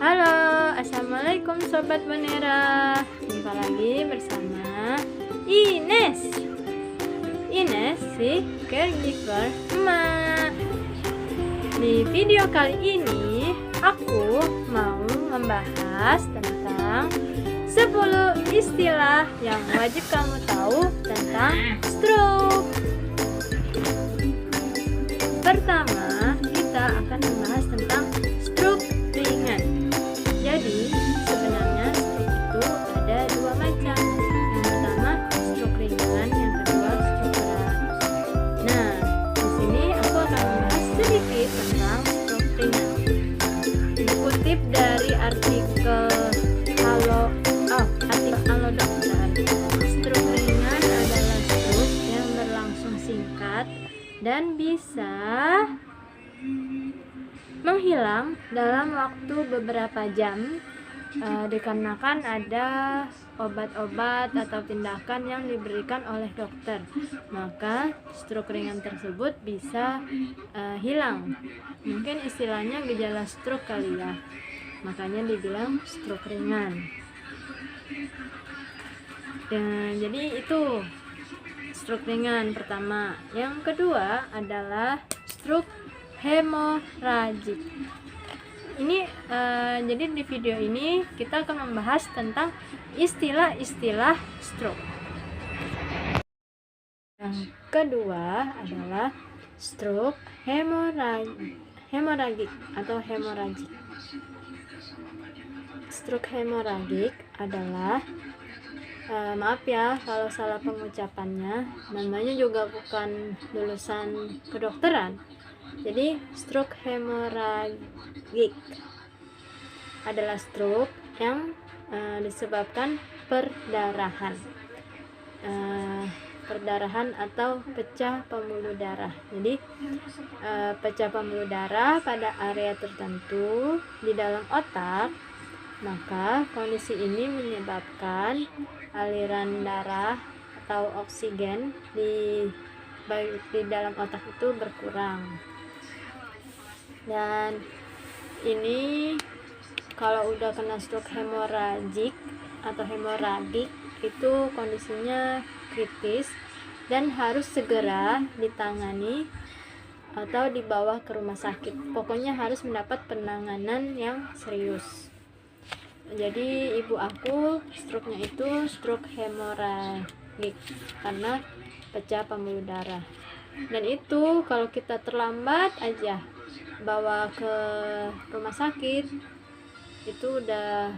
Halo, assalamualaikum sobat Bonera. Jumpa lagi bersama Ines si caregiver emak. Di video kali ini aku mau membahas tentang 10 istilah yang wajib kamu tahu tentang stroke. Pertama, kita akan membahas tentang stroke ringan. Jadi, sebenarnya stroke itu ada dua macam. Yang pertama, stroke ringan, yang kedua, stroke berat. Nah, di sini aku akan membahas sedikit tentang stroke ringan. Dikutip dari artikel Halo Dokter. Stroke ringan adalah stroke yang berlangsung singkat dan bisa menghilang dalam waktu beberapa jam, dikarenakan ada obat-obat atau tindakan yang diberikan oleh dokter. Maka stroke ringan tersebut bisa hilang. Mungkin istilahnya gejala stroke kali ya, makanya dibilang stroke ringan. Dan jadi itu stroke ringan pertama. Yang kedua adalah stroke hemoragik. Ini jadi di video ini kita akan membahas tentang istilah-istilah stroke. Yang kedua adalah stroke hemoragik atau hemoragik. Stroke hemoragik adalah maaf ya kalau salah pengucapannya, namanya juga bukan lulusan kedokteran. Jadi stroke hemoragik adalah stroke yang disebabkan perdarahan atau pecah pembuluh darah. Jadi pecah pembuluh darah pada area tertentu di dalam otak. Maka kondisi ini menyebabkan aliran darah atau oksigen di dalam otak itu berkurang. Dan ini kalau udah kena stroke hemoragik atau hemoragik itu kondisinya kritis dan harus segera ditangani atau dibawa ke rumah sakit. Pokoknya harus mendapat penanganan yang serius. Jadi ibu aku stroke-nya itu stroke hemoragik karena pecah pembuluh darah. Dan itu kalau kita terlambat aja bawa ke rumah sakit, itu udah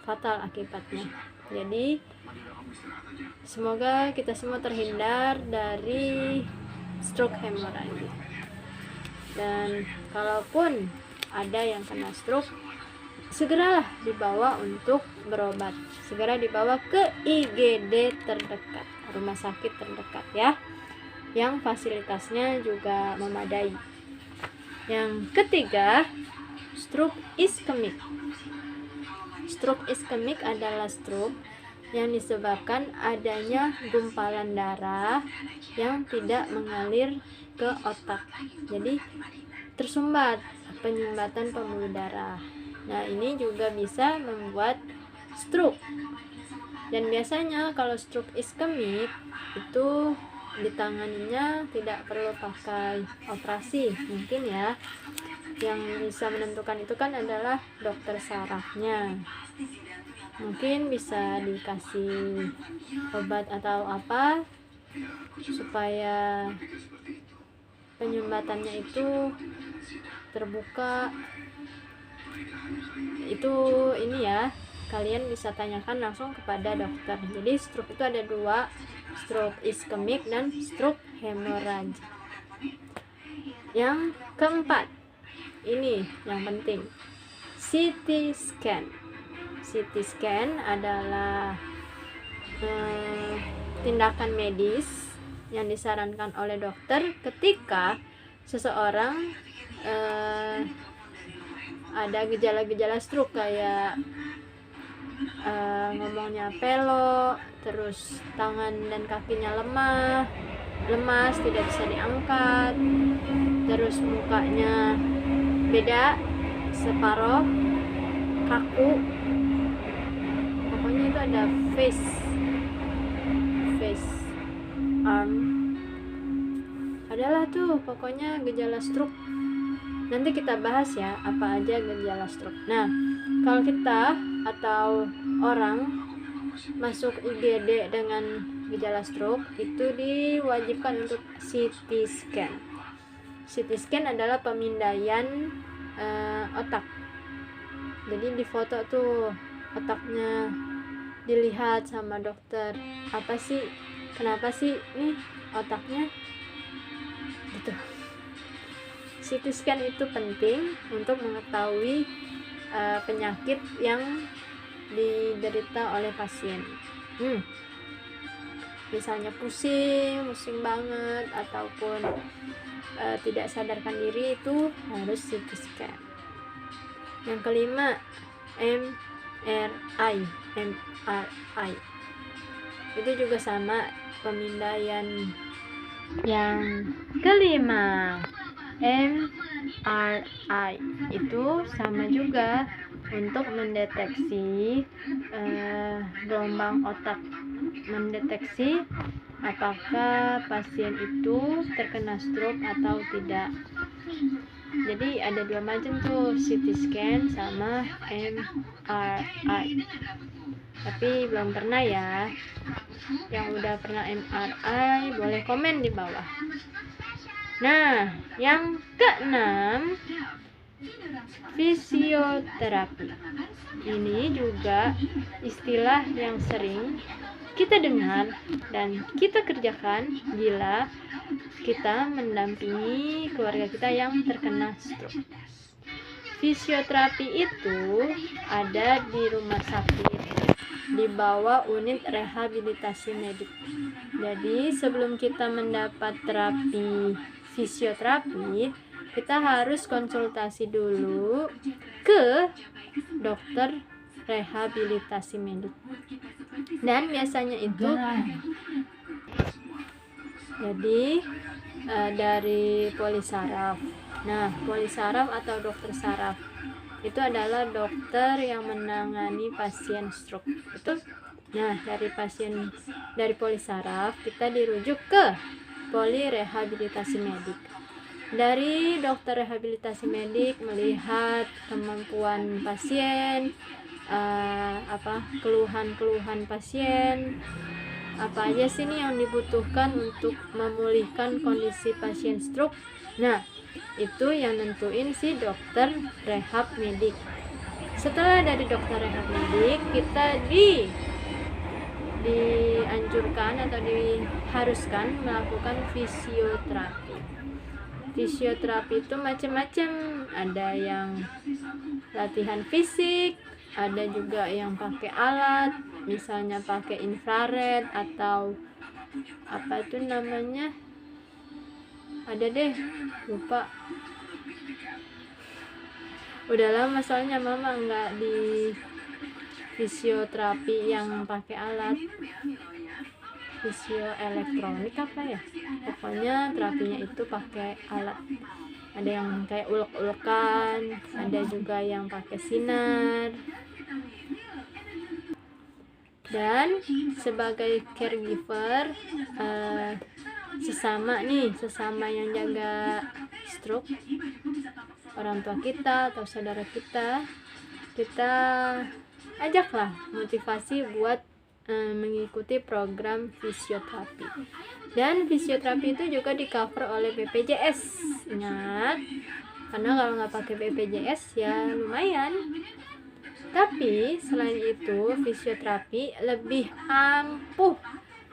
fatal akibatnya. Jadi semoga kita semua terhindar dari stroke hemoragik. Dan kalaupun ada yang kena stroke, segeralah dibawa untuk berobat. Segera dibawa ke IGD terdekat, rumah sakit terdekat ya, yang fasilitasnya juga memadai. Yang ketiga, stroke iskemik. Stroke iskemik adalah stroke yang disebabkan adanya gumpalan darah yang tidak mengalir ke otak. Jadi tersumbat, penyumbatan pembuluh darah. Nah, ini juga bisa membuat stroke. Dan biasanya kalau stroke iskemik itu ditanganinya tidak perlu pakai operasi, mungkin ya. Yang bisa menentukan itu kan adalah dokter sarafnya. Mungkin bisa dikasih obat atau apa supaya penyumbatannya itu terbuka. Itu ini ya, kalian bisa tanyakan langsung kepada dokter. Jadi stroke itu ada dua, stroke iskemik dan stroke hemoragik. Yang keempat, ini yang penting, CT scan. CT scan adalah tindakan medis yang disarankan oleh dokter ketika seseorang ada gejala-gejala stroke kayak ngomongnya pelo, terus tangan dan kakinya lemas, tidak bisa diangkat, terus mukanya beda, separoh, kaku, pokoknya itu ada face, arm, adalah tuh pokoknya gejala stroke. Nanti kita bahas ya apa aja gejala stroke. Nah, kalau kita atau orang masuk IGD dengan gejala stroke itu diwajibkan untuk CT scan. CT scan adalah pemindaian otak. Jadi di foto tuh otaknya dilihat sama dokter, apa sih, kenapa sih nih otaknya gitu. CT scan itu penting untuk mengetahui penyakit yang diderita oleh pasien. Misalnya pusing banget ataupun tidak sadarkan diri, itu harus CT scan. Yang kelima, MRI. Itu juga sama pemindaian. Yang kelima, MRI itu sama juga untuk mendeteksi gelombang otak, mendeteksi apakah pasien itu terkena stroke atau tidak. Jadi ada dua macam tuh, CT scan sama MRI. Tapi belum pernah ya. Yang udah pernah MRI boleh komen di bawah. Nah, yang keenam, fisioterapi. Ini juga istilah yang sering kita dengar dan kita kerjakan bila kita mendampingi keluarga kita yang terkena stroke. Fisioterapi itu ada di rumah sakit, di bawah unit rehabilitasi medik. Jadi sebelum kita mendapat terapi fisioterapi, kita harus konsultasi dulu ke dokter rehabilitasi medik. Dan biasanya itu jadi dari polisaraf. Nah, polisaraf atau dokter saraf itu adalah dokter yang menangani pasien stroke. Betul? Nah, dari polisaraf kita dirujuk ke poli rehabilitasi medik. Dari dokter rehabilitasi medik melihat kemampuan pasien, keluhan pasien, apa aja sih nih yang dibutuhkan untuk memulihkan kondisi pasien stroke. Nah, itu yang nentuin si dokter rehab medik. Setelah dari dokter rehab medik, kita dianjurkan atau diharuskan melakukan fisioterapi. Fisioterapi itu macam-macam, ada yang latihan fisik, ada juga yang pakai alat, misalnya pakai infrared atau apa itu namanya, ada deh, lupa, udah lama soalnya mama nggak di fisioterapi yang pakai alat, fisioelektronik apa ya, pokoknya terapinya itu pakai alat. Ada yang kayak ulek-ulekan, ada juga yang pakai sinar. Dan sebagai caregiver, sesama yang jaga stroke, orang tua kita atau saudara kita ajaklah motivasi buat mengikuti program fisioterapi. Dan fisioterapi itu juga di cover oleh BPJS. Ingat, karena kalau nggak pakai BPJS ya lumayan. Tapi selain itu, fisioterapi lebih ampuh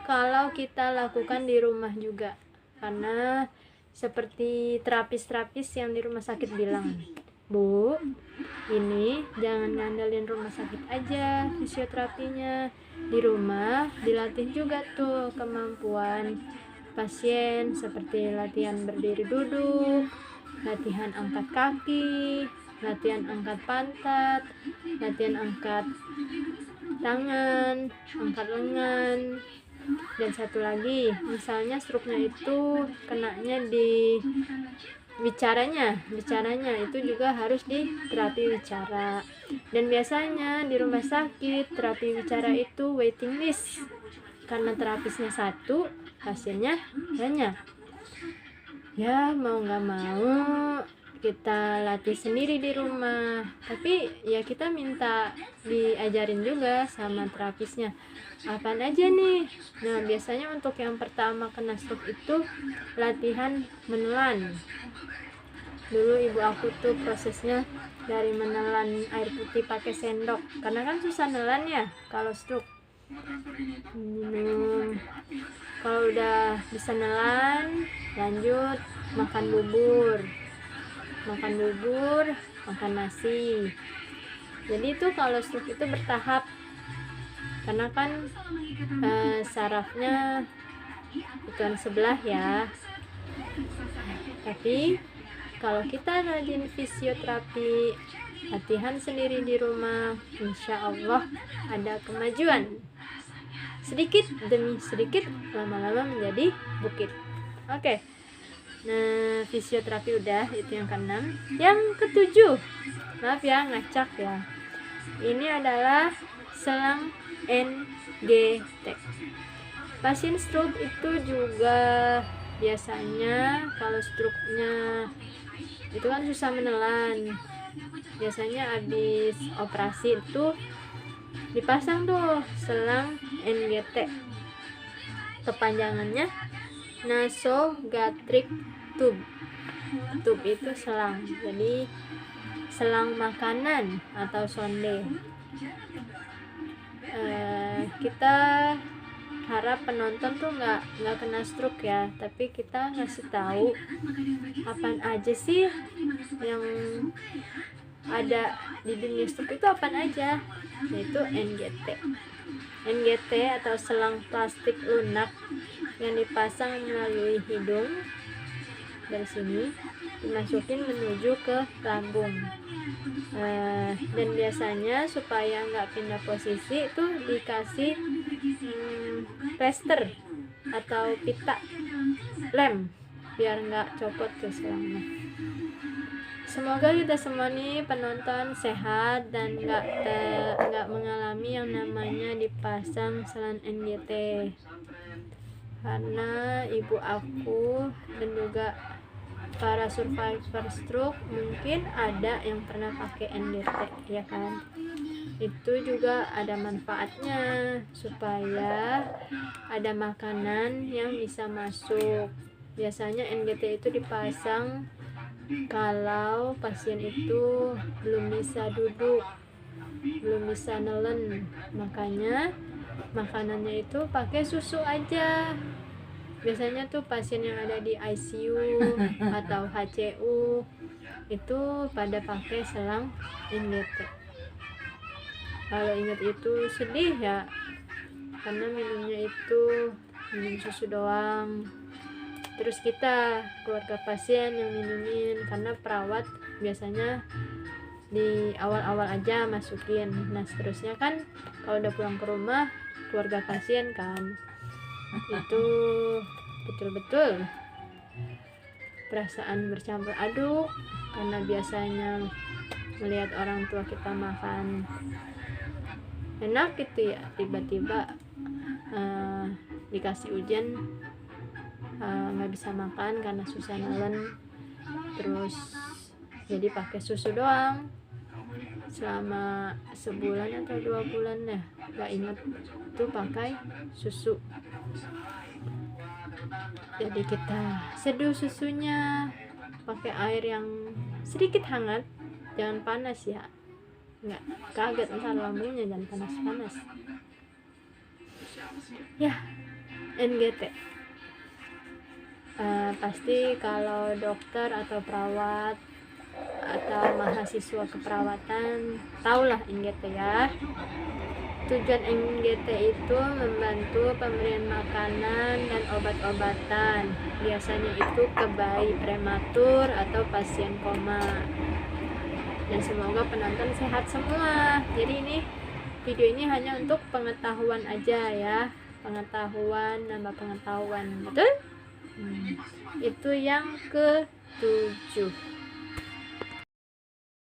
kalau kita lakukan di rumah juga. Karena seperti terapis-terapis yang di rumah sakit bilang, Bu, ini jangan ngandelin rumah sakit aja fisioterapinya. Di rumah dilatih juga tuh kemampuan pasien seperti latihan berdiri duduk, latihan angkat kaki, latihan angkat pantat, latihan angkat tangan, angkat lengan. Dan satu lagi, misalnya stroke-nya itu kenanya di bicaranya itu juga harus di terapi bicara. Dan biasanya di rumah sakit terapi bicara itu waiting list, karena terapisnya satu, pasiennya banyak. Ya mau nggak mau kita latih sendiri di rumah, tapi ya kita minta diajarin juga sama terapisnya apaan aja nih. Nah biasanya untuk yang pertama kena stroke itu latihan menelan. Dulu ibu aku tuh prosesnya dari menelan air putih pakai sendok, karena kan susah nelan ya kalau stroke. Minum, kalau udah bisa nelan lanjut makan bubur, makan nasi. Jadi itu kalau stroke itu bertahap, karena kan sarafnya bukan sebelah ya. Tapi kalau kita rajin fisioterapi, latihan sendiri di rumah, insya Allah ada kemajuan. Sedikit demi sedikit, lama-lama menjadi bukit. Oke. Nah, fisioterapi udah, itu yang ke-6. Yang ke-7, maaf ya, ngacak ya. Ini adalah selang NGT. Pasien stroke itu juga biasanya kalau stroke-nya itu kan susah menelan. Biasanya habis operasi itu dipasang tuh selang NGT. Kepanjangannya nasogastric tube. Tube itu selang, jadi selang makanan atau sonde. Kita harap penonton tuh nggak kena stroke ya, tapi kita ngasih tahu apaan aja sih yang ada di dunia stroke itu, apaan aja, yaitu NGT. NGT atau selang plastik lunak yang dipasang melalui hidung, dari sini dimasukin menuju ke lambung. Dan biasanya supaya nggak pindah posisi itu dikasih plester atau pita lem biar nggak copot tuh selangnya. Semoga kita semua nih penonton sehat dan nggak mengalami yang namanya dipasang selang NGT, karena ibu aku dan juga para survivor stroke mungkin ada yang pernah pakai NGT ya kan. Itu juga ada manfaatnya supaya ada makanan yang bisa masuk. Biasanya NGT itu dipasang kalau pasien itu belum bisa duduk, belum bisa nelen, makanya makanannya itu pakai susu aja. Biasanya tuh pasien yang ada di ICU atau HCU itu pada pakai selang NGT. Kalau ingat itu sedih ya, karena minumnya itu minum susu doang. Terus kita keluarga pasien yang minumin, karena perawat biasanya di awal-awal aja masukin. Nah seterusnya kan kalau udah pulang ke rumah keluarga pasien kan, itu betul-betul perasaan bercampur aduk, karena biasanya melihat orang tua kita makan enak gitu ya, tiba-tiba dikasih ujian nggak bisa makan karena susah nelen, terus jadi pakai susu doang selama sebulan atau 2 bulan ya, nggak inget tuh pakai susu. Jadi kita seduh susunya pakai air yang sedikit hangat, jangan panas ya, nggak kaget ntar lambungnya, jangan panas-panas ya. NGT pasti kalau dokter atau perawat atau mahasiswa keperawatan tahulah NGT ya. Tujuan NGT itu membantu pemberian makanan dan obat-obatan, biasanya itu ke bayi prematur atau pasien koma. Dan semoga penonton sehat semua. Jadi ini video ini hanya untuk pengetahuan aja ya, pengetahuan, nambah pengetahuan, betul? Itu yang ke 7.